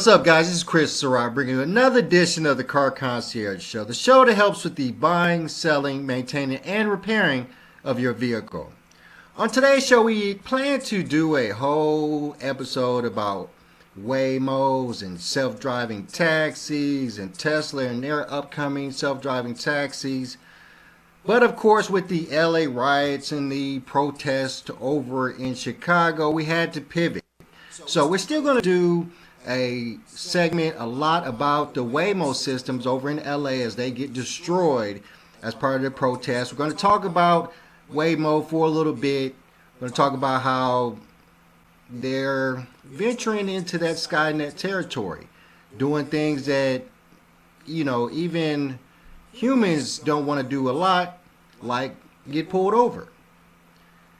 What's up, guys? This is Chris Sarai bringing you another edition of the Car Concierge Show, the show that helps with the buying, selling, maintaining, and repairing of your vehicle. On today's show, we plan to do a whole episode about Waymos and self-driving taxis and Tesla and their upcoming self-driving taxis. But of course, with the LA riots and the protests over in Chicago, we had to pivot. So we're still going to do a segment a lot about the Waymo systems over in LA as they get destroyed as part of the protest. We're going to talk about Waymo for a little bit. We're going to talk about how they're venturing into that Skynet territory, doing things that, even humans don't want to do a lot, like get pulled over.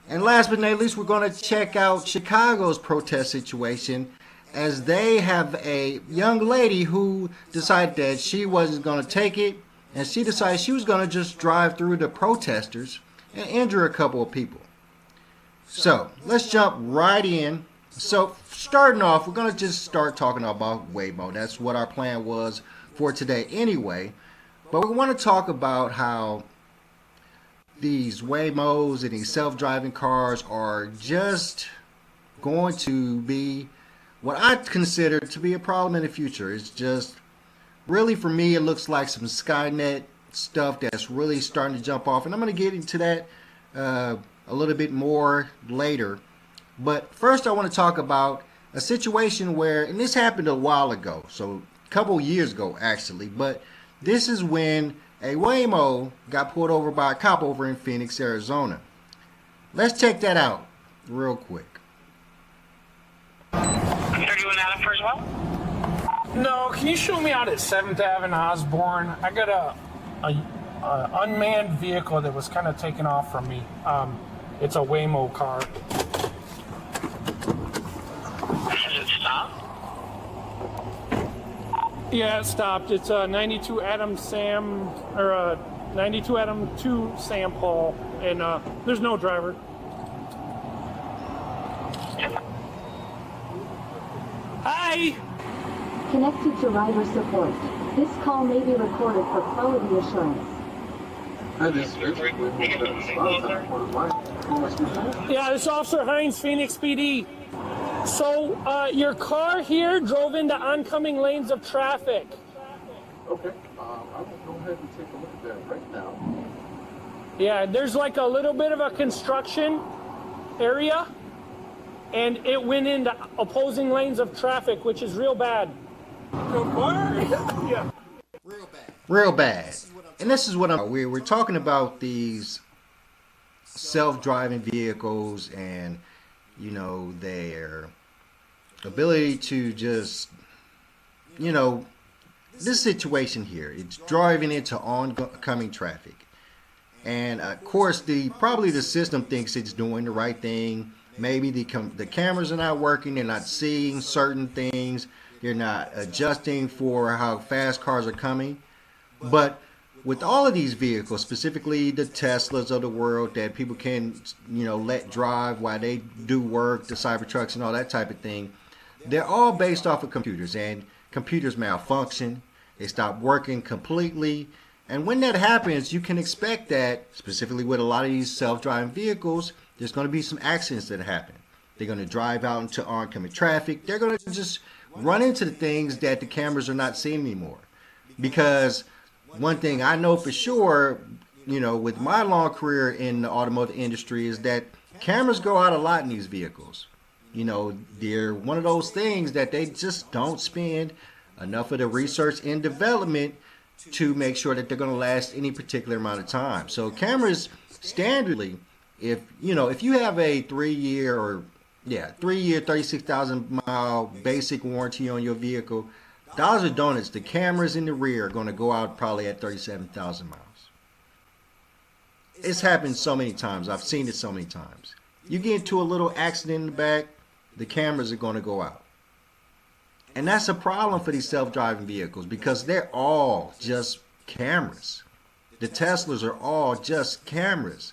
And last but not least, we're going to check out Chicago's protest situation, as they have a young lady who decided that she wasn't going to take it, and she decided she was going to just drive through the protesters and injure a couple of people. So let's jump right in. So starting off, we're going to just start talking about Waymo. That's what our plan was for today anyway. But we want to talk about how these Waymos and these self-driving cars are just going to be what I consider to be a problem in the future. It's just, really for me, it looks like some Skynet stuff that's really starting to jump off. And I'm going to get into that a little bit more later. But first I want to talk about a situation where, and this happened a while ago, so a couple years ago actually, but this is when a Waymo got pulled over by a cop over in Phoenix, Arizona. Let's check that out real quick. 31 Adam for as well? No, can you show me out at 7th Ave in Osborne? I got a unmanned vehicle that was kind of taken off from me. It's a Waymo car. Has it stopped? Yeah, it stopped. It's a 92 Adam Sam, or a 92 Adam 2 Sam Paul, and there's no driver. Hi! Connected to rider support. This call may be recorded for quality assurance. Yeah, this is Officer Hines, Phoenix PD. So, your car here drove into oncoming lanes of traffic. Okay, I will go ahead and take a look at that right now. Yeah, there's like a little bit of a construction area, and it went into opposing lanes of traffic, which is real bad. Yeah. Real bad. And this is what we're talking about, these self-driving vehicles and, their ability to just, this situation here, it's driving into oncoming traffic. And of course, probably the system thinks it's doing the right thing. Maybe the cameras are not working, they're not seeing certain things, they're not adjusting for how fast cars are coming. But with all of these vehicles, specifically the Teslas of the world that people can, let drive while they do work, the Cybertrucks and all that type of thing, they're all based off of computers, and computers malfunction, they stop working completely. And when that happens, you can expect that, specifically with a lot of these self-driving vehicles, there's going to be some accidents that happen. They're going to drive out into oncoming traffic. They're going to just run into the things that the cameras are not seeing anymore. Because one thing I know for sure, with my long career in the automotive industry, is that cameras go out a lot in these vehicles. They're one of those things that they just don't spend enough of the research and development to make sure that they're going to last any particular amount of time. So cameras, standardly, if you have a 3-year, 36,000 mile basic warranty on your vehicle, dollars or donuts, the cameras in the rear are going to go out probably at 37,000 miles. It's happened so many times. I've seen it so many times. You get into a little accident in the back, the cameras are going to go out. And that's a problem for these self-driving vehicles, because they're all just cameras. The Teslas are all just cameras.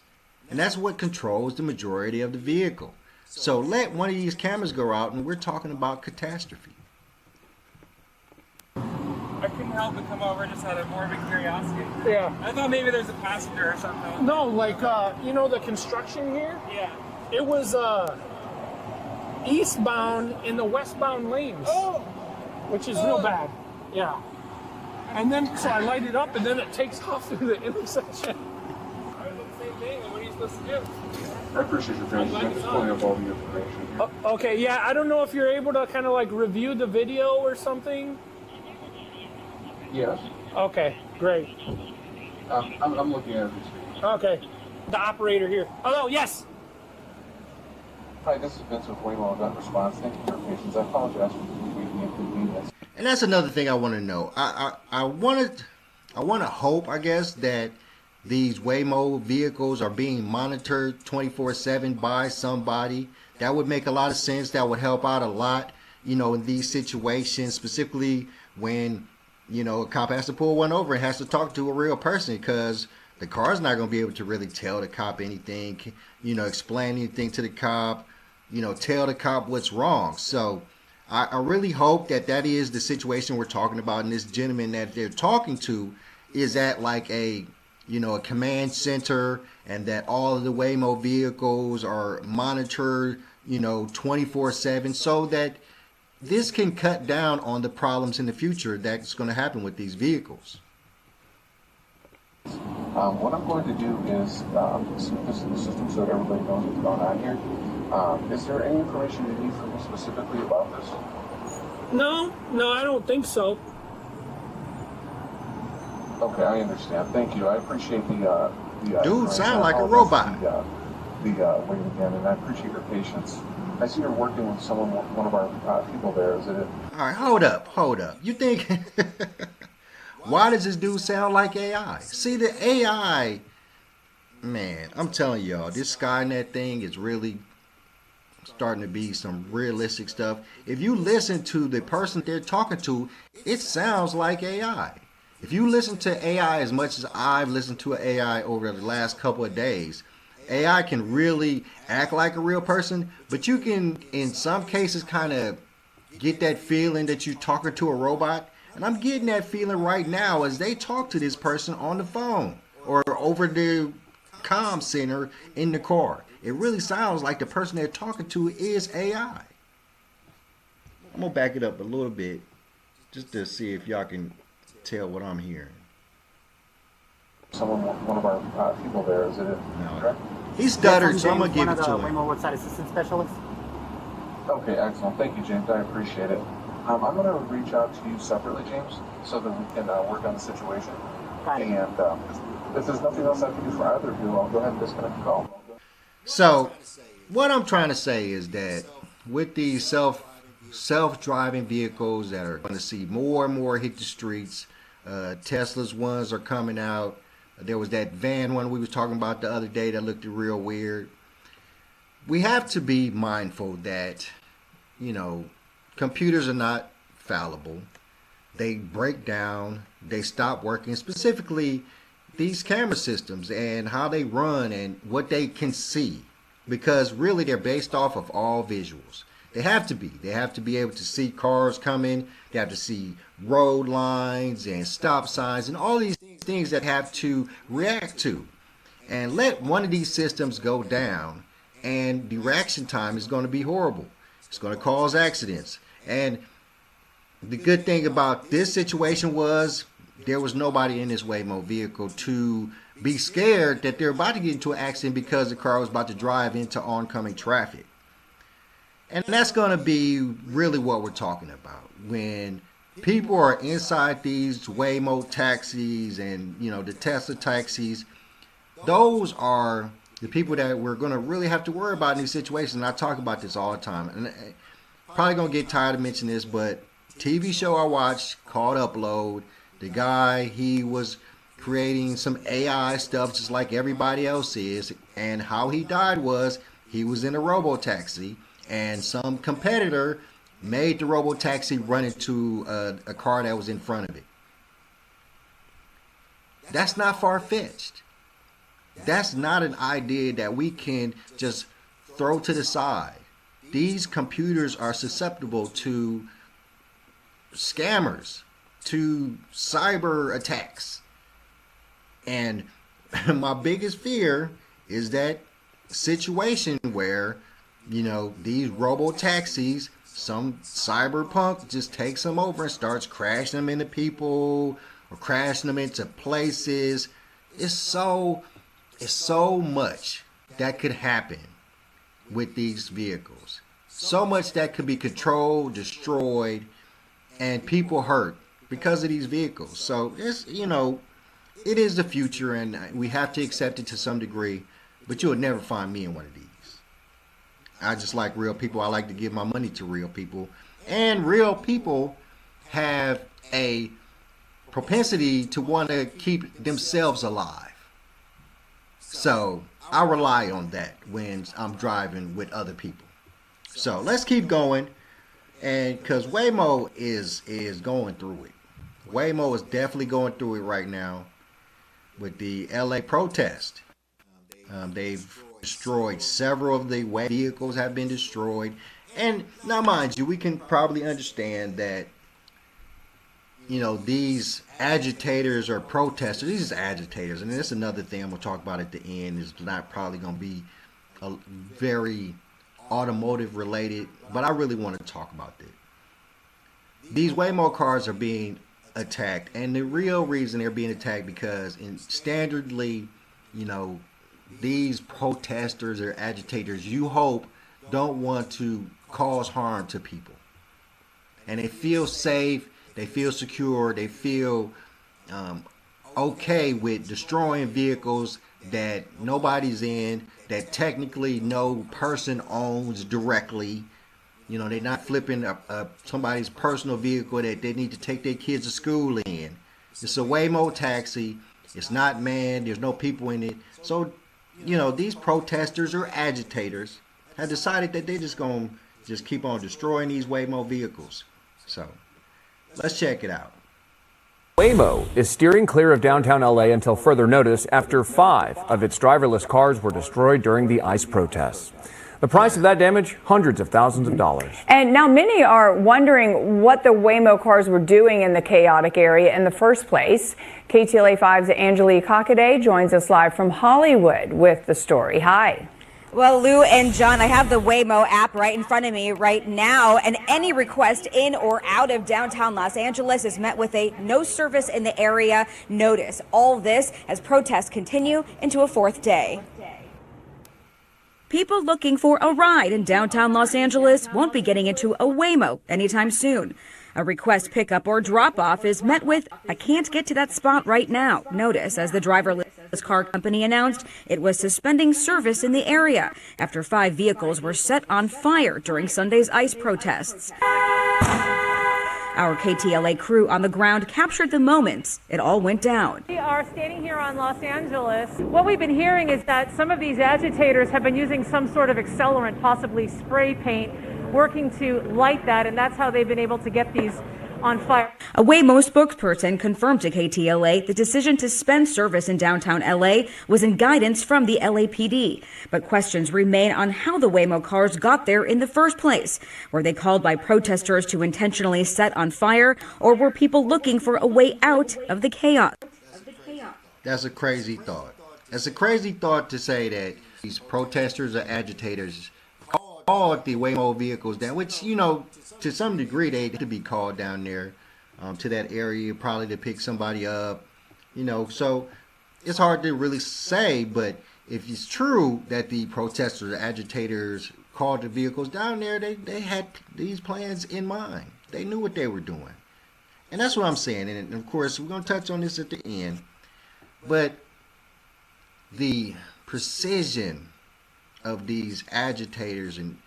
And that's what controls the majority of the vehicle. So let one of these cameras go out and we're talking about catastrophe. help but come over just out of morbid curiosity. Yeah. I thought maybe there's a passenger or something. No, like, you know the construction here? Yeah. It was eastbound in the westbound lanes. Oh! Which is real bad. Yeah. And then, so I light it up and then it takes off through the intersection. I was the same thing. What are you supposed to do? I appreciate your patience. I'm just pulling up all the information here. Okay, yeah, I don't know if you're able to kind of like review the video or something. Yes. Okay, great. I'm looking at it. Okay. The operator here. Hello, yes. Hi, this is Vince with Waymo. Got response. Thank you for your patience. I apologize for the inconvenience. And that's another thing I want to know. I want to hope, I guess, that these Waymo vehicles are being monitored 24/7 by somebody. That would make a lot of sense. That would help out a lot, you know, in these situations, specifically when, you know, a cop has to pull one over and has to talk to a real person, because the car's not going to be able to really tell the cop anything, you know, explain anything to the cop, you know, tell the cop what's wrong. So I really hope that that is the situation we're talking about, and this gentleman that they're talking to is at like a, you know, a command center, and that all of the Waymo vehicles are monitored, you know, 24/7, so that this can cut down on the problems in the future that's going to happen with these vehicles. What I'm going to do is snoop this in the system so that everybody knows what's going on here. Is there any information you need from me specifically about this? No, I don't think so. Okay, I understand. Thank you. I appreciate the Dude, sound like a apologize robot. for the wait again, and I appreciate your patience. I see you're working with one of our people there. Is it? All right, hold up. You think, why does this dude sound like AI? See, the AI, man, I'm telling y'all, this Skynet thing is really starting to be some realistic stuff. If you listen to the person they're talking to, it sounds like AI. If you listen to AI as much as I've listened to an AI over the last couple of days, AI can really act like a real person, but you can, in some cases, kind of get that feeling that you're talking to a robot. And I'm getting that feeling right now as they talk to this person on the phone or over the comm center in the car. It really sounds like the person they're talking to is AI. I'm going to back it up a little bit just to see if y'all can tell what I'm hearing. One of our people there. Is it? No. Correct? He stuttered, so I'm going to give it to him. Waymo roadside assistant specialist. Okay, excellent. Thank you, James. I appreciate it. I'm going to reach out to you separately, James, so that we can work on the situation. Got it. And if there's nothing else I can do for either of you, I'll go ahead and disconnect the call. So, what I'm trying to say is that with these self-driving vehicles that are going to see more and more hit the streets, Tesla's ones are coming out. There was that van one we was talking about the other day that looked real weird. We have to be mindful that, you know, computers are not fallible. They break down, they stop working, specifically these camera systems and how they run and what they can see, because really they're based off of all visuals. They have to be. They have to be able to see cars coming. They have to see road lines and stop signs and all these things that have to react to. And let one of these systems go down, and the reaction time is going to be horrible. It's going to cause accidents. And the good thing about this situation was there was nobody in this Waymo vehicle to be scared that they're about to get into an accident because the car was about to drive into oncoming traffic. And that's going to be really what we're talking about. When people are inside these Waymo taxis and, you know, the Tesla taxis, those are the people that we're going to really have to worry about in these situations. And I talk about this all the time. And I'm probably going to get tired of mentioning this, but TV show I watched called Upload, the guy, he was creating some AI stuff just like everybody else is. And how he died was he was in a Robotaxi, and some competitor made the Robotaxi run into a car that was in front of it. That's not far-fetched. That's not an idea that we can just throw to the side. These computers are susceptible to scammers. to cyber attacks. And my biggest fear is that situation where, these robotaxis, some cyberpunk just takes them over and starts crashing them into people or crashing them into places. It's so much that could happen with these vehicles. So much that could be controlled, destroyed, and people hurt because of these vehicles. So it is the future, and we have to accept it to some degree, but you'll never find me in one of these. I just like real people. I like to give my money to real people, and real people have a propensity to want to keep themselves alive. So I rely on that when I'm driving with other people. So let's keep going, and because Waymo is going through it. Waymo is definitely going through it right now with the LA protest. They've destroyed several of the vehicles have been destroyed. And now, mind you, we can probably understand that, these agitators or protesters, these are agitators. And that's another thing I'm going to talk about at the end. Is not probably going to be a very automotive related, but I really want to talk about this. These Waymo cars are being attacked, and the real reason they're being attacked because standardly, these protesters or agitators, you hope, don't want to cause harm to people, and they feel safe, they feel secure, they feel okay with destroying vehicles that nobody's in, that technically no person owns directly. They're not flipping somebody's personal vehicle that they need to take their kids to school in. It's a Waymo taxi. It's not manned. There's no people in it. So, these protesters or agitators have decided that they're just going to keep on destroying these Waymo vehicles. So, let's check it out. Waymo is steering clear of downtown LA until further notice after 5 of its driverless cars were destroyed during the ICE protests. The price of that damage, hundreds of thousands of dollars. And now many are wondering what the Waymo cars were doing in the chaotic area in the first place. KTLA 5's Angelique Hockaday joins us live from Hollywood with the story. Hi. Well, Lou and John, I have the Waymo app right in front of me right now, and any request in or out of downtown Los Angeles is met with a no service in the area notice. All this as protests continue into a 4th day. People looking for a ride in downtown Los Angeles won't be getting into a Waymo anytime soon. A request pickup or drop-off is met with, "I can't get to that spot right now" notice as the driverless car company announced it was suspending service in the area after 5 vehicles were set on fire during Sunday's ICE protests. Our KTLA crew on the ground captured the moments it all went down. We are standing here on Los Angeles. What we've been hearing is that some of these agitators have been using some sort of accelerant, possibly spray paint, working to light that, and that's how they've been able to get these on fire. A Waymo spokesperson confirmed to KTLA the decision to suspend service in downtown LA was in guidance from the LAPD. But questions remain on how the Waymo cars got there in the first place. Were they called by protesters to intentionally set on fire, or were people looking for a way out of the chaos? That's a crazy thought. That's a crazy thought to say that these protesters or agitators called the Waymo vehicles down, which, to some degree they had to be called down there to that area, probably to pick somebody up, so it's hard to really say. But if it's true that the protesters or agitators called the vehicles down there, they had these plans in mind. They knew what they were doing. And that's what I'm saying. And of course, we're going to touch on this at the end. But the precision of these agitators, and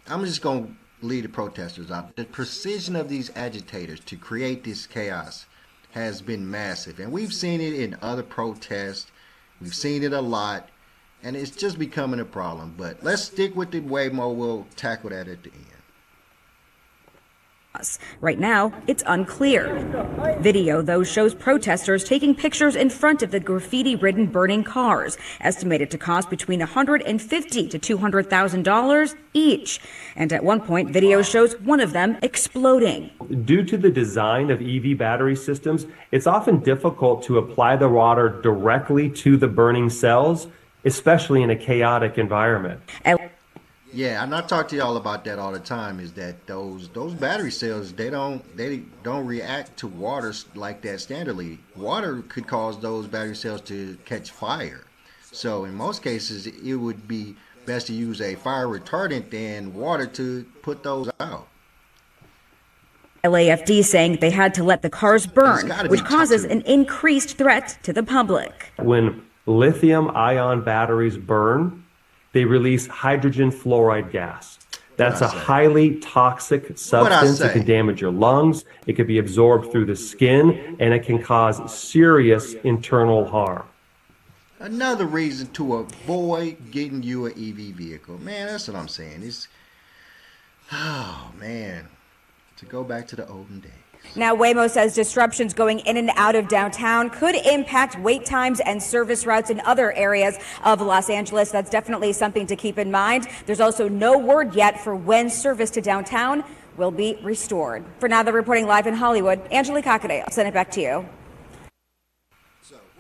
I'm just going to leave the protesters out. The precision of these agitators to create this chaos has been massive. And we've seen it in other protests. We've seen it a lot. And it's just becoming a problem. But let's stick with the Waymo. We'll tackle that at the end. Right now, it's unclear. Video, though, shows protesters taking pictures in front of the graffiti-ridden burning cars, estimated to cost between $150,000 to $200,000 each. And at one point, video shows one of them exploding. Due to the design of EV battery systems, it's often difficult to apply the water directly to the burning cells, especially in a chaotic environment. Yeah, and I talk to y'all about that all the time. Is that those battery cells? They don't react to water like that standardly. Water could cause those battery cells to catch fire. So in most cases, it would be best to use a fire retardant than water to put those out. LAFD saying they had to let the cars burn, which causes an increased threat to the public. When lithium-ion batteries burn, they release hydrogen fluoride gas. That's a highly toxic substance. It can damage your lungs, it can be absorbed through the skin, and it can cause serious internal harm. Another reason to avoid getting you an EV vehicle. Man, that's what I'm saying. Oh man, to go back to the olden days. Now, Waymo says disruptions going in and out of downtown could impact wait times and service routes in other areas of Los Angeles. That's definitely something to keep in mind. There's also no word yet for when service to downtown will be restored. For now, they're reporting live in Hollywood. Angelique Hockaday, I'll send it back to you.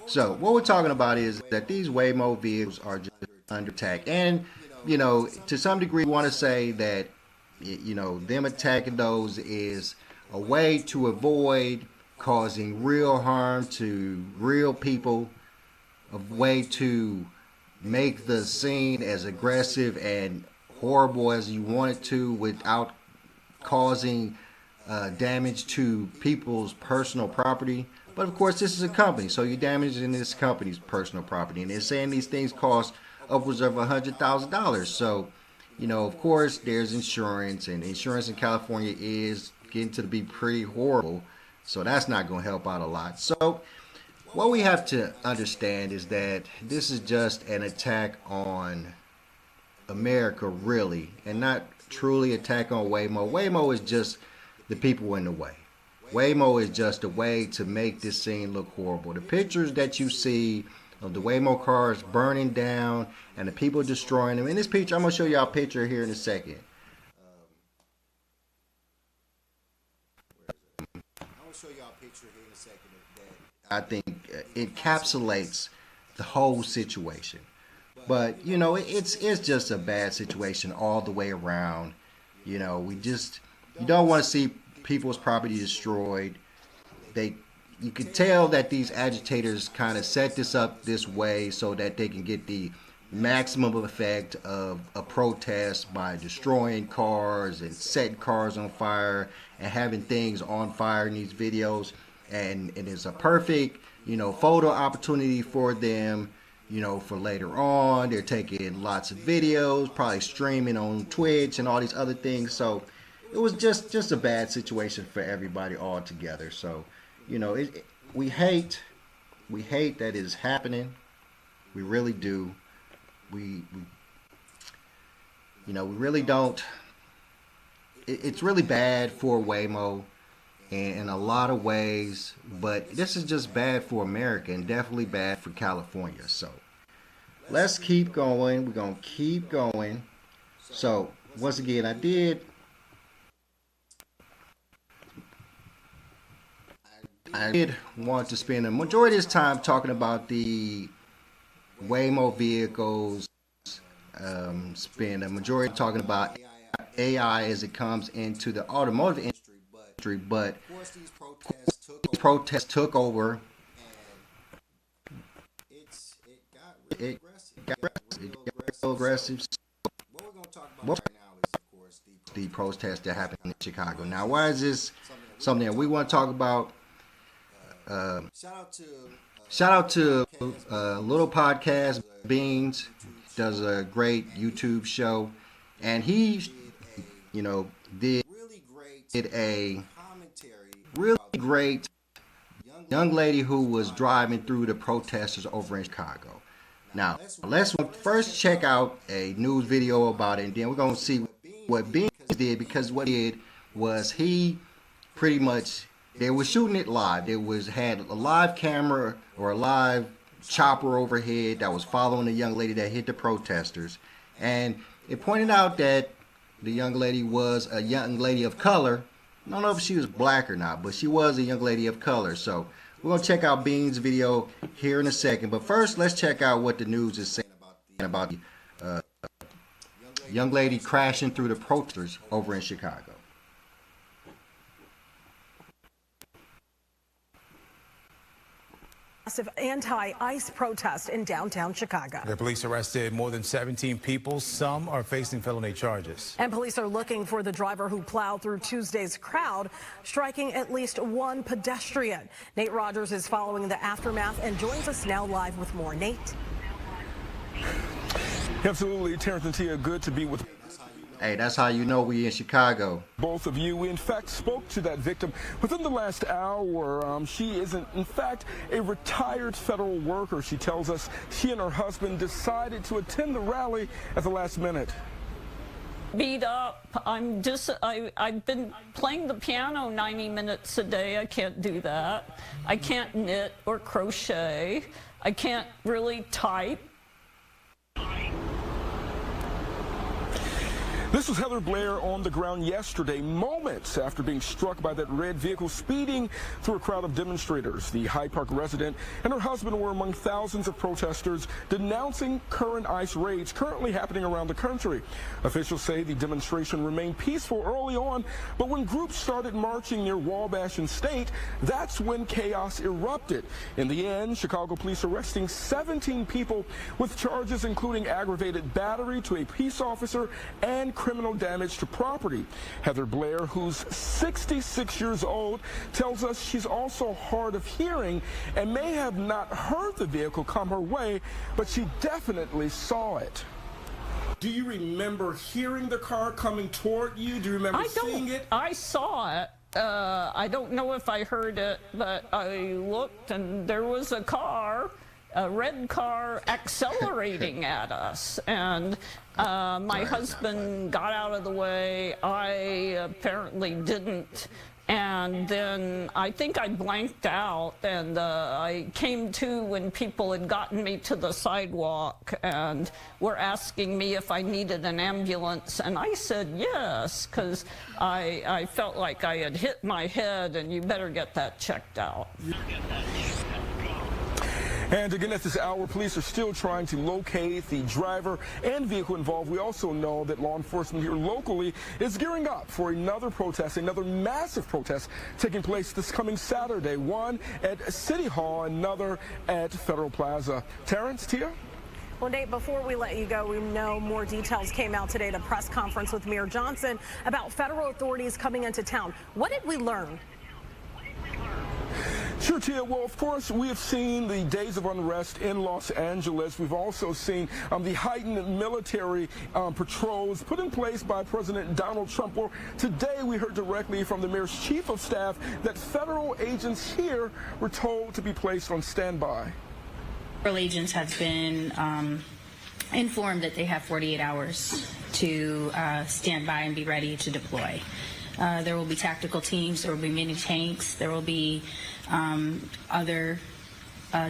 So what we're talking about is that these Waymo vehicles are just under attack. And, to some degree, we want to say that, them attacking those is a way to avoid causing real harm to real people, a way to make the scene as aggressive and horrible as you want it to without causing damage to people's personal property. But of course, this is a company, so you're damaging this company's personal property. And they're saying these things cost upwards of $100,000. So, of course, there's insurance, and insurance in California is getting to be pretty horrible, so that's not going to help out a lot. So what we have to understand is that this is just an attack on America, really, and not truly attack on Waymo. Waymo is just the people in the way. Waymo is just a way to make this scene look horrible. The pictures that you see of the Waymo cars burning down and the people destroying them. In this picture, I'm going to show y'all a picture here in a second. Show y'all a picture here in a second that I think encapsulates the whole situation. But it's just a bad situation all the way around. You don't want to see people's property destroyed. You can tell that these agitators kind of set this up this way so that they can get the maximum effect of a protest by destroying cars and setting cars on fire and having things on fire in these videos. And it's a perfect, photo opportunity for them, for later on. They're taking lots of videos, probably streaming on Twitch and all these other things. So it was just a bad situation for everybody all together. So, we hate that it's happening. We really do. We really don't. It's really bad for Waymo in a lot of ways, but this is just bad for America and definitely bad for California. So let's keep going. We're going to keep going. So once again, I did want to spend a majority of this time talking about the Waymo vehicles, spend a majority talking about AI as it comes into the automotive industry, but these protests took over. It got real aggressive. So what we're going to talk about right now is, of course, the protests that happened in Chicago. Now, why is this something that we want to talk about? Shout out to little podcast Beans, does a great YouTube show, and he did a really great young lady who was driving through the protesters over in Chicago. Now let's first check out a news video about it, and then we're going to see what Beans did, because what he did was he pretty much, they were shooting it live. Had a live camera or a live chopper overhead that was following the young lady that hit the protesters. And it pointed out that the young lady was a young lady of color. I don't know if she was black or not, but she was a young lady of color. So we're going to check out Bean's video here in a second. But first, let's check out what the news is saying about the young lady crashing through the protesters over in Chicago. Massive anti-ICE protest in downtown Chicago. The police arrested more than 17 people. Some are facing felony charges. And police are looking for the driver who plowed through Tuesday's crowd, striking at least one pedestrian. Nate Rogers is following the aftermath and joins us now live with more. Nate? Absolutely, Terrence and Tia, good to be with. Hey, that's how you know we in Chicago. Both of you. We, in fact, spoke to that victim within the last hour. She is, in fact, a retired federal worker. She tells us she and her husband decided to attend the rally at the last minute. Beat up. I've been playing the piano 90 minutes a day. I can't do that. I can't knit or crochet. I can't really type. This was Heather Blair on the ground yesterday, moments after being struck by that red vehicle speeding through a crowd of demonstrators. The Hyde Park resident and her husband were among thousands of protesters denouncing current ICE raids currently happening around the country. Officials say the demonstration remained peaceful early on, but when groups started marching near Wabash and State, that's when chaos erupted. In the end, Chicago police arresting 17 people with charges including aggravated battery to a peace officer and criminal damage to property. Heather Blair, who's 66 years old, tells us she's also hard of hearing and may have not heard the vehicle come her way, but she definitely saw it. Do you remember hearing the car coming toward you? Do you remember seeing it? I saw it. I don't know if I heard it, but I looked and there was a car, a red car, accelerating at us. And my husband got out of the way. I apparently didn't. And then I think I blanked out, and I came to when people had gotten me to the sidewalk and were asking me if I needed an ambulance. And I said yes, because I felt like I had hit my head, and you better get that checked out. And again, at this hour, police are still trying to locate the driver and vehicle involved. We also know that law enforcement here locally is gearing up for another protest, another massive protest taking place this coming Saturday, one at City Hall, another at Federal Plaza. Terrence, Tia? Well, Nate, before we let you go, we know more details came out today at a press conference with Mayor Johnson about federal authorities coming into town. What did we learn? Sure, Tia. Well, of course, we have seen the days of unrest in Los Angeles. We've also seen the heightened military patrols put in place by President Donald Trump. Well, today we heard directly from the mayor's chief of staff that federal agents here were told to be placed on standby. Federal agents have been informed that they have 48 hours to stand by and be ready to deploy. There will be tactical teams, there will be mini tanks, there will be other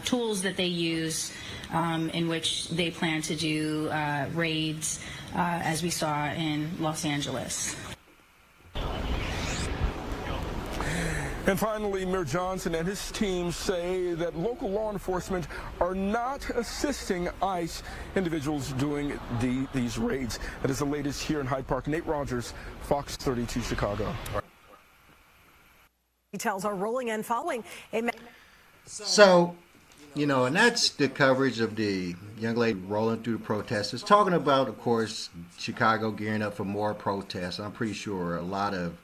tools that they use in which they plan to do raids, as we saw in Los Angeles. And finally, Mayor Johnson and his team say that local law enforcement are not assisting ICE individuals doing these raids. That is the latest here in Hyde Park. Nate Rogers, Fox 32 Chicago. Details are rolling in following a... So, you know, and that's the coverage of the young lady rolling through the protesters. Talking about, of course, Chicago gearing up for more protests. I'm pretty sure a lot of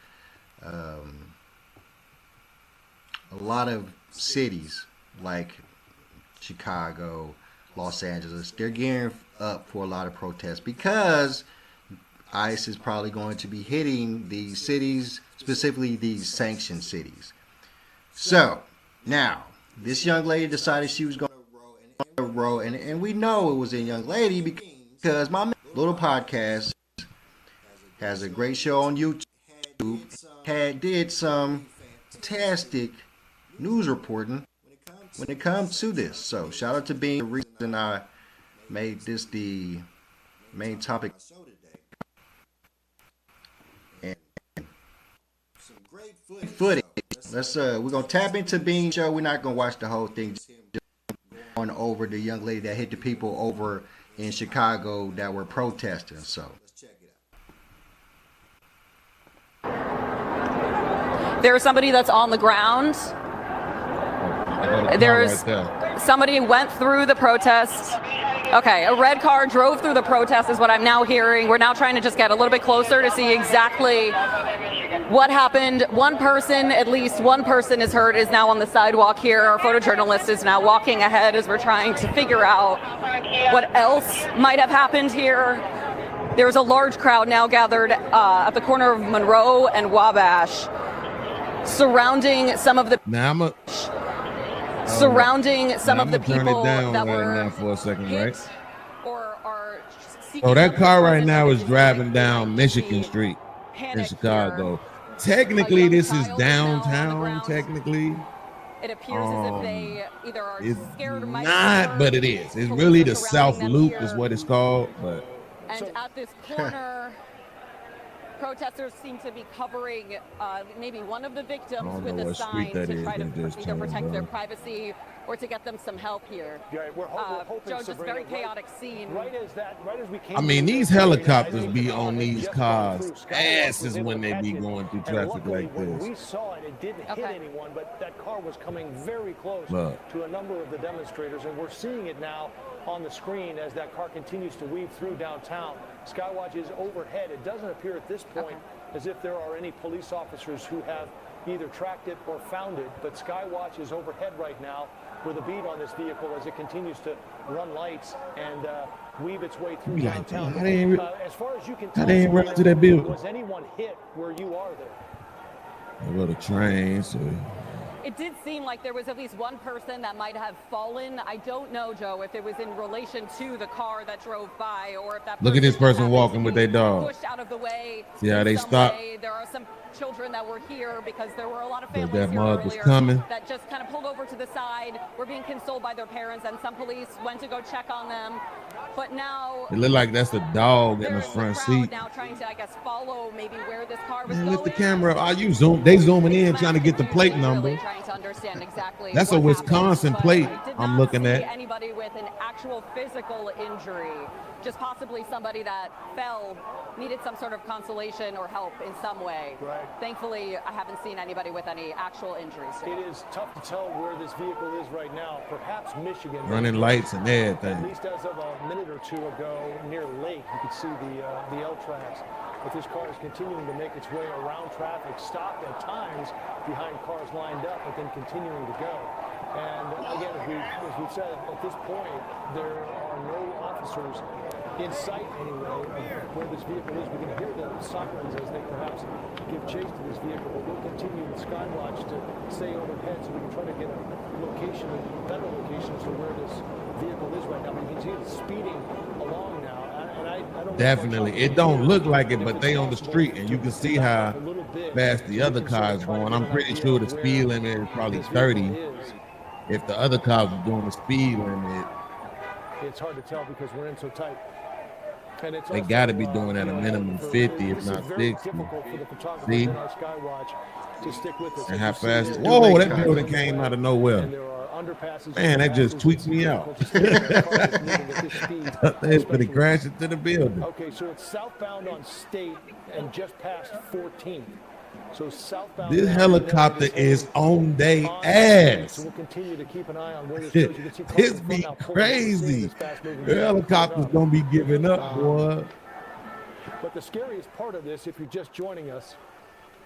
cities like Chicago, Los Angeles, they're gearing up for a lot of protests because ICE is probably going to be hitting these cities, specifically these sanctioned cities. So now this young lady decided she was going to row, and we know it was a young lady because my little podcast has a great show on YouTube did some fantastic news reporting when it comes to this. So shout out to being the reason I made this the main topic. And some great footage. We're gonna tap into Bean's show. We're not gonna watch the whole thing. Just on over the young lady that hit the people over in Chicago that were protesting. So there's somebody that's on the ground. There's somebody went through the protest. Okay, a red car drove through the protest is what I'm now hearing. We're now trying to just get a little bit closer to see exactly what happened. At least one person is hurt, is now on the sidewalk here. Our photojournalist is now walking ahead as we're trying to figure out what else might have happened here. There's a large crowd now gathered at the corner of Monroe and Wabash, surrounding some of the people that were now for a second, right? Or are so that car right now is driving down Michigan Street in Chicago. Technically, this is downtown. Technically, it appears as if they either are scared or might not, but it is. It's really the South Loop is what it's called. But and at this corner, protesters seem to be covering maybe one of the victims with a sign to try to either protect their privacy or to get them some help here. We're hoping, Joe, just Sabrina, very chaotic scene. Right as we came I mean, these helicopters be on these cars' asses when they be going through traffic like when this. we saw it, it didn't hit anyone, but that car was coming very close to a number of the demonstrators, and we're seeing it now on the screen as that car continues to weave through downtown. Skywatch is overhead. It doesn't appear at this point as if there are any police officers who have either tracked it or found it, but Skywatch is overhead right now with a beat on this vehicle as it continues to run lights and weave its way through downtown. As far as you can tell, to that building. Was anyone hit where you are there? A little train, so It did seem like there was at least one person that might have fallen. I don't know, Joe, if it was in relation to the car that drove by or if that look at this person walking with their dog. pushed out of the way. See how they stop? There are some children that were here because there were a lot of But families that here mug was earlier coming. that just kind of pulled over to the side, were being consoled by their parents, and some police went to go check on them. But now It look like that's a dog in the front seat. now trying to, I guess, follow maybe where this car was Man, going. lift the camera up. They zooming in trying to get the plate number. Trying to understand exactly That's a what Wisconsin happened, plate but we did I'm not looking see at. anybody with an actual physical injury, just possibly somebody that fell, needed some sort of consolation or help in some way. Right. Thankfully, I haven't seen anybody with any actual injuries. It is tough to tell where this vehicle is right now. Perhaps Michigan. Running lights and everything. At least as of a minute or two ago, near Lake, you could see the L tracks. But this car is continuing to make its way around traffic, stopped at times behind cars lined up, but then continuing to go. And again, as we've said, at this point, there are no officers in sight anyway of where this vehicle is. We can hear the sirens as they perhaps give chase to this vehicle, but we'll continue with Skywatch to stay overhead so we can try to get a location, a better location as to where this vehicle is right now. But you can see it speeding along now. Definitely. It don't look like it, but they on the street, and you can see how fast the other car's going. I'm pretty sure the speed limit is probably 30. If the other cars were doing the speed limit, it's hard to tell because we're in so tight. And it's they got to be doing at a minimum 50, if not 60. See? And how fast? Whoa, that building came out of nowhere. Man, that just tweaks me out. They're going to crash into the building. Okay, so it's southbound on State and just past 14th. So southbound. This helicopter is on their ass. So we'll continue to keep an eye on where this goes. You can see This be crazy. The helicopter's going to be giving up, boy. But the scariest part of this, if you're just joining us,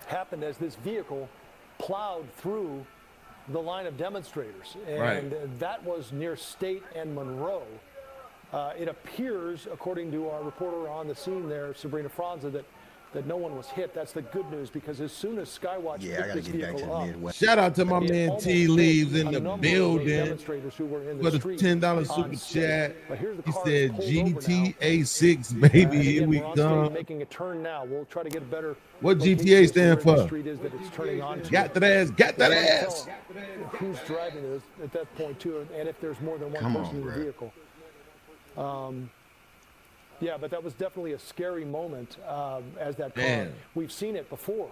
happened as this vehicle plowed through the line of demonstrators. And that was near State and Monroe. It appears, according to our reporter on the scene there, Sabrina Franza, that that no one was hit. That's the good news, because as soon as Skywatch picked this vehicle up, Shout out to my man T Leaves in the building demonstrators who were in for the $10 super chat. He said GTA 6, baby, here we come. Making a turn now. We'll try to get a better. What GTA stand for? Got that ass, got that ass. Who's driving this at that point too, and if there's more than one person in the vehicle. Yeah, but that was definitely a scary moment as that car. We've seen it before,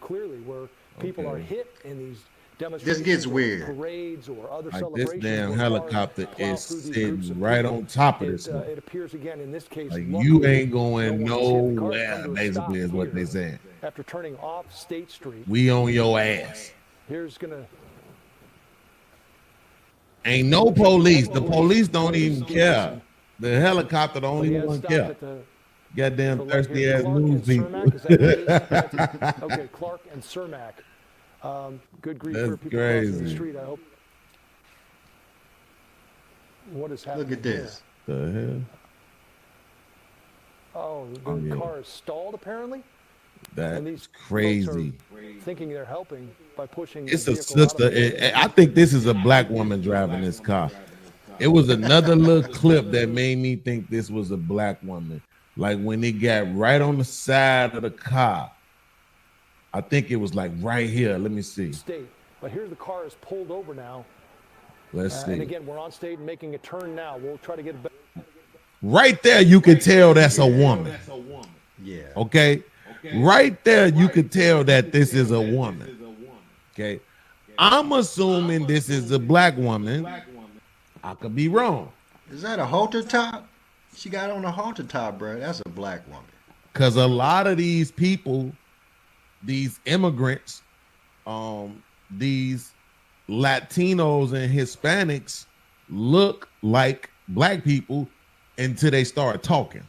clearly, where people are hit in these demonstrations. This gets weird. Parades or other like celebrations. This damn helicopter is sitting right on top of this. It appears again in this case. Like you ain't going nowhere, basically, is what they saying. After turning off State Street. We on your ass. Here's gonna. Ain't no police. The police don't even care. The helicopter the only one care. Goddamn thirsty ass news people. Okay, Clark and Cermak. Good grief for people crossing the street, I hope. What is happening? Look at this. The hell? Oh, the car is stalled apparently. That's crazy. Thinking they're helping by pushing. It's a sister. I think this is a black woman driving this car. It was another little clip that made me think this was a black woman. Like when it got right on the side of the car. I think it was like right here. Let me see. State, but here the car is pulled over now. Let's see. And again, we're on state and making a turn now. We'll try to get it. Right there, you can tell that's a woman. Yeah. Okay. Right there, you could tell that this is a woman. Okay. I'm assuming this is a black woman. I could be wrong. Is that a halter top? She got on a halter top, bro. That's a black woman. Because a lot of these people, these immigrants, these Latinos and Hispanics look like black people until they start talking,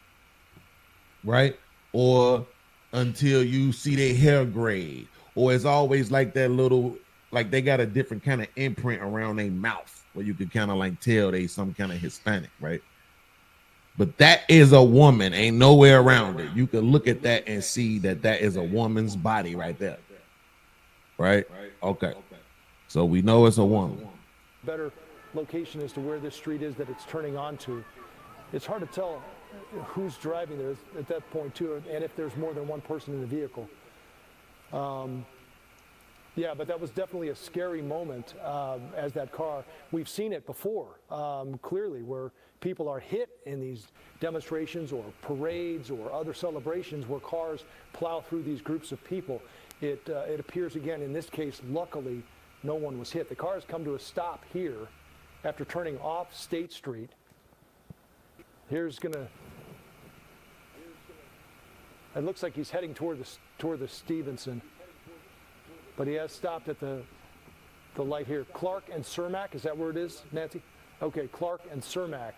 right? Or until you see their hair grade, or it's always like that little, like they got a different kind of imprint around their mouth where you could kind of like tell they some kind of Hispanic, right? But that is a woman, ain't nowhere around it. You can look at that and see that that is a woman's body right there, right? Okay, so we know it's a woman. Better location as to where this street is that it's turning onto. It's hard to tell who's driving there at that point too, and if there's more than one person in the vehicle. Yeah, but that was definitely a scary moment as that car. We've seen it before, clearly, where people are hit in these demonstrations or parades or other celebrations where cars plow through these groups of people. It appears again in this case, luckily, no one was hit. The car has come to a stop here after turning off State Street. Here's gonna. It looks like he's heading toward the Stevenson, but he has stopped at the light here. Clark and Cermak, is that where it is, Nancy? Okay, Clark and Cermak.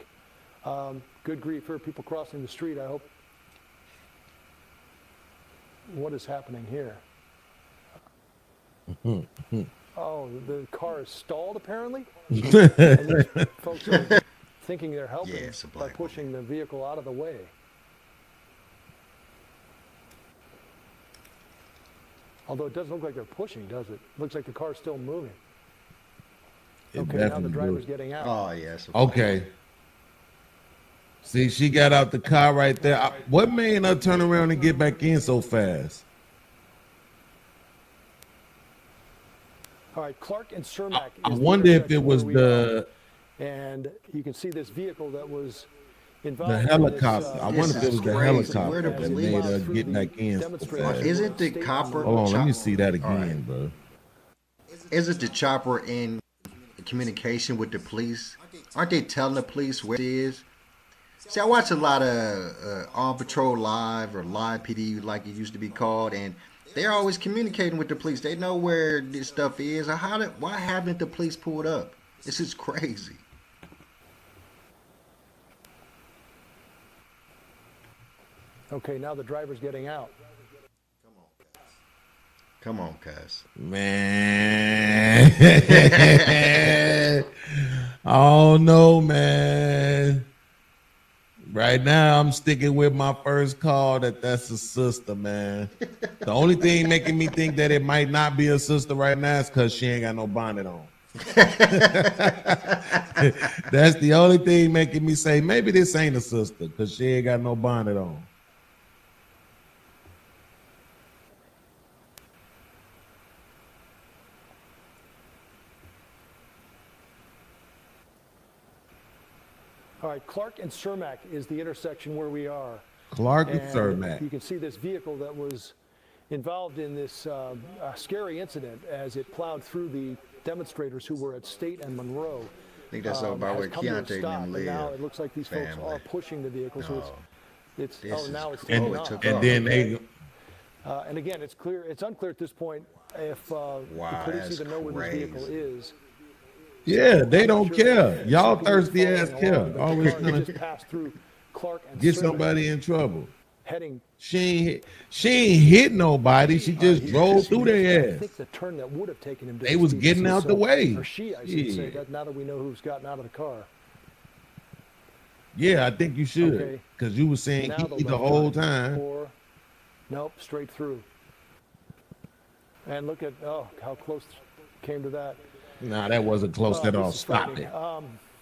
Good grief for people crossing the street, I hope. What is happening here? Oh, the car is stalled apparently. And these folks are thinking they're helping by pushing the vehicle out of the way. Although it doesn't look like they're pushing, does it? Looks like the car's still moving. Okay, now the driver's getting out. Oh, yes. Okay. See, she got out the car right there. What made her turn around and get back in so fast? All right, Clark and Cermak. I wonder if it was the... And you can see this vehicle that was involved. The helicopter. I wonder if it was the helicopter that made her get back in so fast. Is it the copper? Hold on, let me see that again, bro. Is it the chopper in communication with the police? Aren't they telling the police where it is? See, I watch a lot of On Patrol Live or Live PD, like it used to be called, and they're always communicating with the police. They know where this stuff is. Why haven't the police pulled up? This is crazy. Okay, now the driver's getting out. Come on, cuz. Man. Oh, no, man. Right now, I'm sticking with my first call that's a sister, man. The only thing making me think that it might not be a sister right now is because she ain't got no bonnet on. That's the only thing making me say maybe this ain't a sister because she ain't got no bonnet on. All right, Clark and Cermak is the intersection where we are. Clark and Cermak. You can see this vehicle that was involved in this scary incident as it plowed through the demonstrators who were at State and Monroe. I think that's about where Keontae and them live. Now it looks like these folks are pushing the vehicle, so now it's and, taking off. And then they. And again, it's unclear at this point if the police even know where this vehicle is. Yeah, they don't care. Y'all thirsty ass care. Always trying to pass through Clark and get somebody in trouble. Heading. She ain't hit nobody. She just drove through their ass. I think the turn that would have taken him. They was getting out the way. Or she, I should say. That now that we know who's gotten out of the car. Yeah, I think you should, because you were saying he the whole time. Nope, straight through. And look at how close came to that. Nah, that wasn't close at all. Stop it.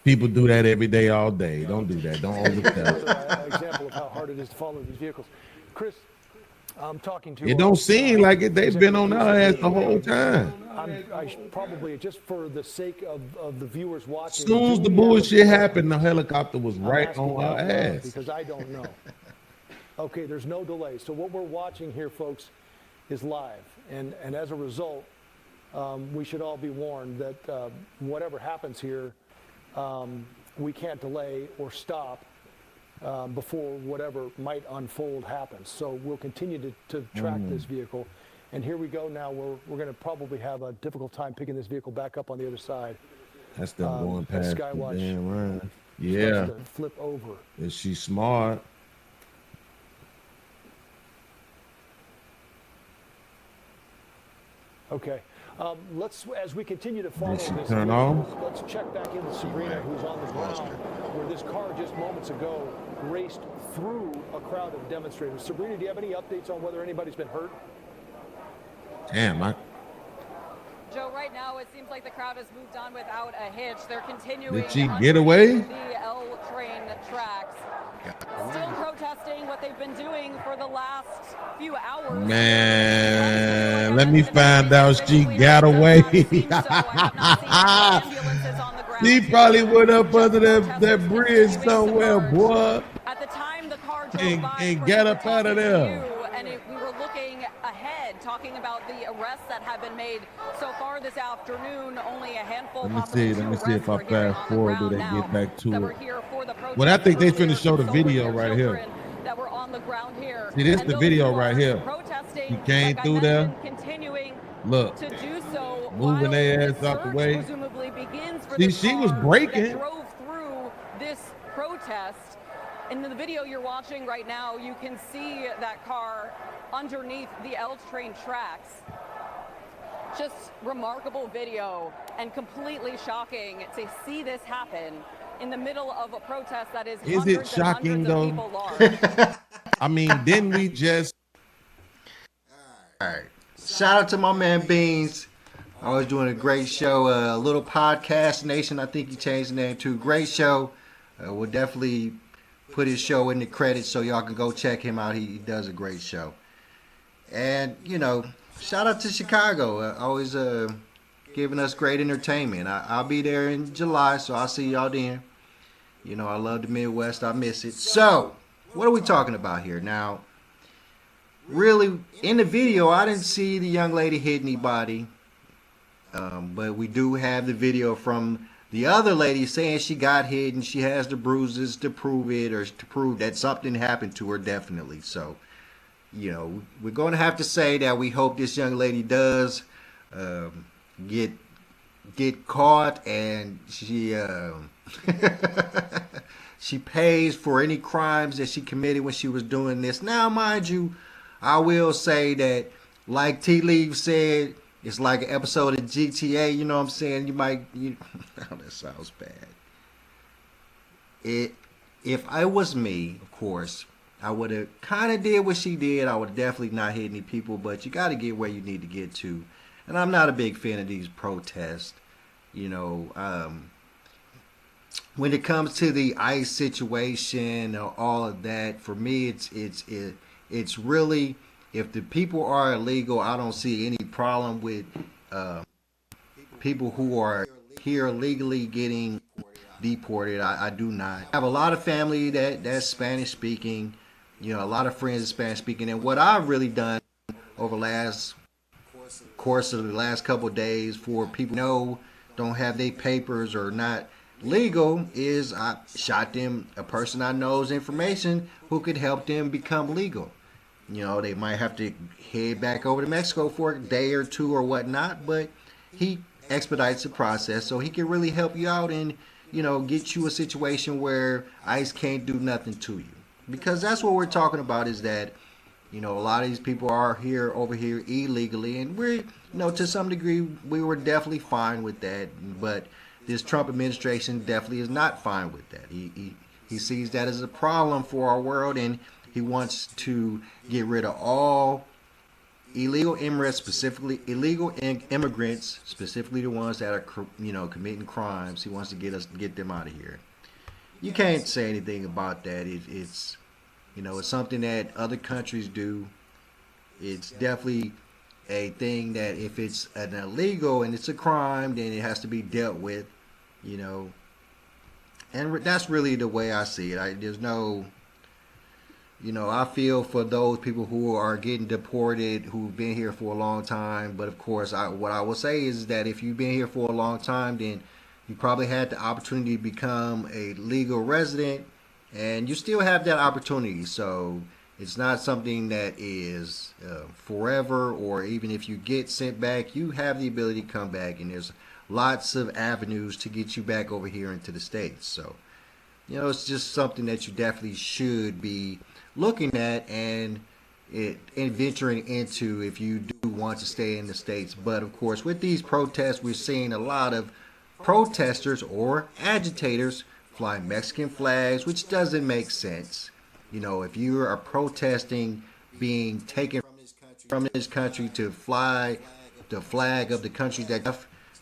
People do that every day, all day. Don't do that. Don't overtell. Another example of how hard it is to follow these vehicles. Chris, I'm talking to you. It don't seem like it. They've been on our ass the whole time. I probably, just for the sake of the viewers watching. As soon as the bullshit happened, the helicopter was right on our ass. Because I don't know. Okay, there's no delay. So what we're watching here, folks, is live. And as a result, we should all be warned that whatever happens here, we can't delay or stop before whatever might unfold happens. So we'll continue to track this vehicle. And here we go now. We're going to probably have a difficult time picking this vehicle back up on the other side. That's them going past the Skywatch damn run. Yeah. Flip over. Is she smart? Okay. As we continue to follow this, let's check back in with Sabrina, who's on the ground, where this car just moments ago raced through a crowd of demonstrators. Sabrina, do you have any updates on whether anybody's been hurt? Damn, Joe, right now it seems like the crowd has moved on without a hitch. They're continuing. Did she get away? The L train tracks. Still protesting what they've been doing for the last few hours. Man, let me find out she got away. She probably went up under that bridge somewhere, boy. At the time the car drove by and got up out of there. And we were looking ahead, talking about the arrests that have been made so far this afternoon. Only a handful. Let me see if I fast forward or they get back to it. Well, I think they finna show the video right here. That were on the ground here. See, this is the video right here. He came through there. Look, to do so moving their ass out the way. Begins for See, she was breaking. Drove through this protest. In the video you're watching right now, you can see that car underneath the L train tracks. Just remarkable video and completely shocking to see this happen in the middle of a protest that is it shocking though? I mean, didn't we just? All right. Shout out to my man Beans. Always doing a great show. A little podcast nation. I think he changed the name to Great Show. We'll definitely put his show in the credits so y'all can go check him out. He does a great show. And shout out to Chicago. Always giving us great entertainment. I'll be there in July, so I'll see y'all then. I love the Midwest. I miss it. So, what are we talking about here? Now, really, in the video, I didn't see the young lady hit anybody. But we do have the video from the other lady saying she got hit and she has the bruises to prove it, or to prove that something happened to her, definitely. So, we're going to have to say that we hope this young lady does get caught, and she she pays for any crimes that she committed when she was doing this. Now, mind you, I will say that, like T. Leaf said, it's like an episode of GTA. You know what I'm saying? Oh, that sounds bad. if I was me, of course, I would have kind of did what she did. I would have definitely not hit any people, but you got to get where you need to get to. And I'm not a big fan of these protests. You know, when it comes to the ICE situation or all of that, for me, it's really, if the people are illegal, I don't see any problem with people who are here legally getting deported. I do not. I have a lot of family that's Spanish speaking. You know, a lot of friends are Spanish speaking, and what I've really done over the last course of the last couple of days for people who know don't have their papers or not legal is I shot them a person I know's information who could help them become legal. You know, they might have to head back over to Mexico for a day or two or whatnot, but he expedites the process so he can really help you out and, you know, get you a situation where ICE can't do nothing to you. Because that's what we're talking about, is that, you know, a lot of these people are over here illegally, and we're, you know, to some degree, we were definitely fine with that. But this Trump administration definitely is not fine with that. He sees that as a problem for our world, and he wants to get rid of all illegal immigrants, specifically illegal immigrants, specifically the ones that are, you know, committing crimes. He wants to get them out of here. You can't say anything about that. It's you know, it's something that other countries do. It's definitely a thing that if it's an illegal and it's a crime, then it has to be dealt with, you know. And that's really the way I see it. There's no, you know, I feel for those people who are getting deported, who've been here for a long time. But of course, what I will say is that if you've been here for a long time, then you probably had the opportunity to become a legal resident, and you still have that opportunity. So it's not something that is forever, or even if you get sent back, you have the ability to come back, and there's lots of avenues to get you back over here into the States. So, you know, it's just something that you definitely should be looking at and venturing into if you do want to stay in the States. But of course, with these protests, we're seeing a lot of protesters or agitators fly Mexican flags, which doesn't make sense. You know, if you are protesting being taken from this country to fly the flag of the country that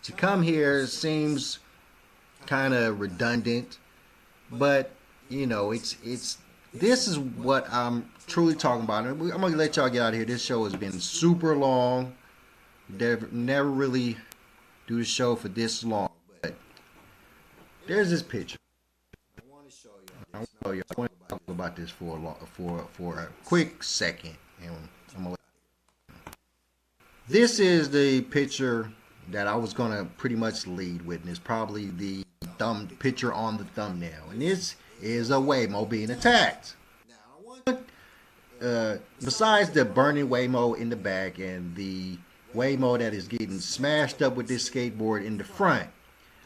to come here seems kind of redundant. But you know, it's this is what I'm truly talking about. I'm gonna let y'all get out of here. This show has been super long. Never really do the show for this long. But there's this picture. I want to talk about this for a quick second. And this is the picture that I was gonna pretty much lead with, and it's probably the picture on the thumbnail. And this is a Waymo being attacked. Besides the burning Waymo in the back and the Waymo that is getting smashed up with this skateboard in the front,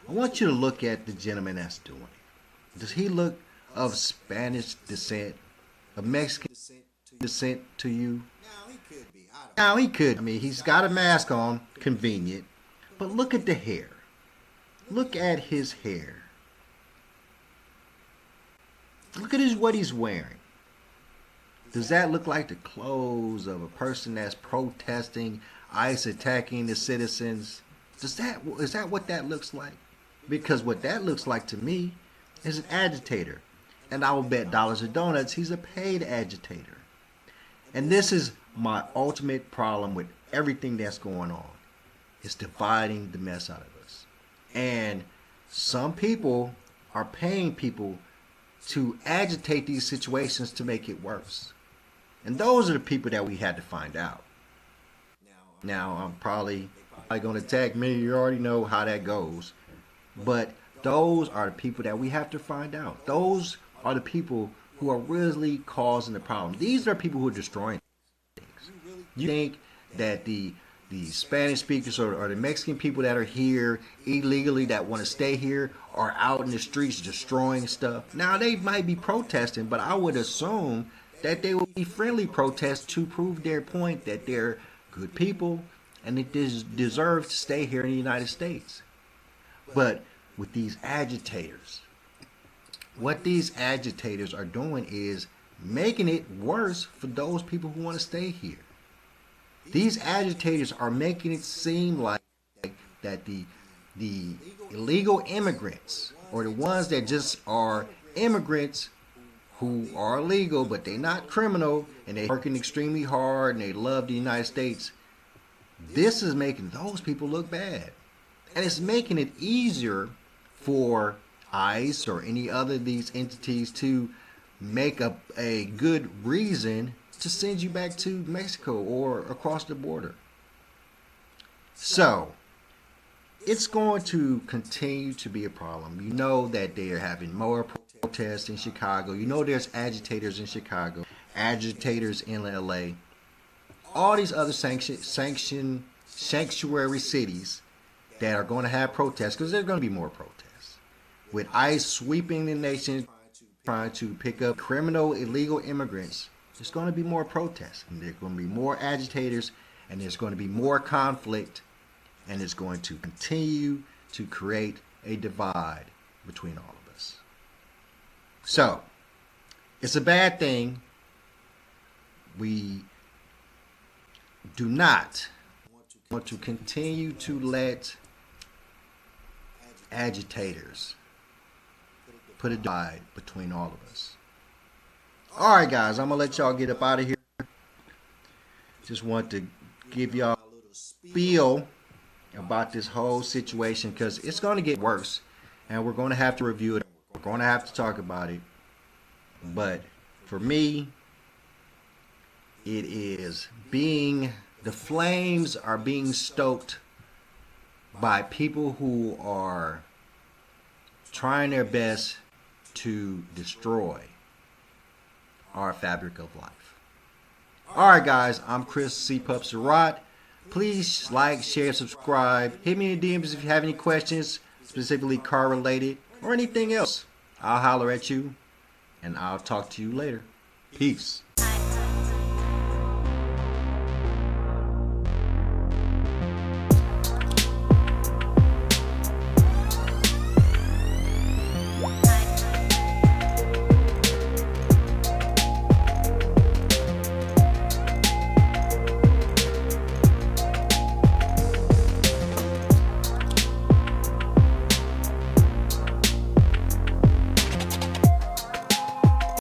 I want you to look at the gentleman that's doing it. Does he look of Spanish descent, of Mexican descent to you? Now he could. I mean, he's got a mask on, convenient. But look at the hair. Look at his hair. Look at what he's wearing. Does that look like the clothes of a person that's protesting ICE attacking the citizens? Is that what that looks like? Because what that looks like to me is an agitator. And I will bet dollars or donuts he's a paid agitator. And this is my ultimate problem with everything that's going on. It's dividing the mess out of us. And some people are paying people to agitate these situations to make it worse. And those are the people that we had to find out. Now, I'm probably going to attack many. You already know how that goes. But those are the people that we have to find out. Those are the people who are really causing the problem. These are people who are destroying things. You think that the Spanish speakers or the Mexican people that are here illegally that want to stay here are out in the streets destroying stuff? Now, they might be protesting, but I would assume that they will be friendly protests to prove their point that they're good people and they deserve to stay here in the United States. But with these agitators, what these agitators are doing is making it worse for those people who want to stay here. These agitators are making it seem like that the illegal immigrants, or the ones that just are immigrants who are illegal but they're not criminal and they're working extremely hard and they love the United States, this is making those people look bad. And it's making it easier for ICE or any other of these entities to make up a good reason to send you back to Mexico or across the border. So it's going to continue to be a problem. You know that they are having more protests in Chicago. You know there's agitators in Chicago, agitators in LA. All these other sanctuary cities that are going to have protests, because there's going to be more protests. With ICE sweeping the nation, trying to pick up criminal, illegal immigrants, there's going to be more protests. And there's going to be more agitators, and there's going to be more conflict, and it's going to continue to create a divide between all of us. So, it's a bad thing. We do not want to continue to let agitators put a divide between all of us. All right, guys, I'm going to let y'all get up out of here. Just want to give y'all a little spiel about this whole situation, because it's going to get worse, and we're going to have to review it. We're going to have to talk about it. But for me, it is the flames are being stoked by people who are trying their best to destroy our fabric of life. All right, guys, I'm Chris C. Pup Surratt. Please like, share, subscribe. Hit me in the DMs if you have any questions, specifically car related or anything else. I'll holler at you, and I'll talk to you later. Peace.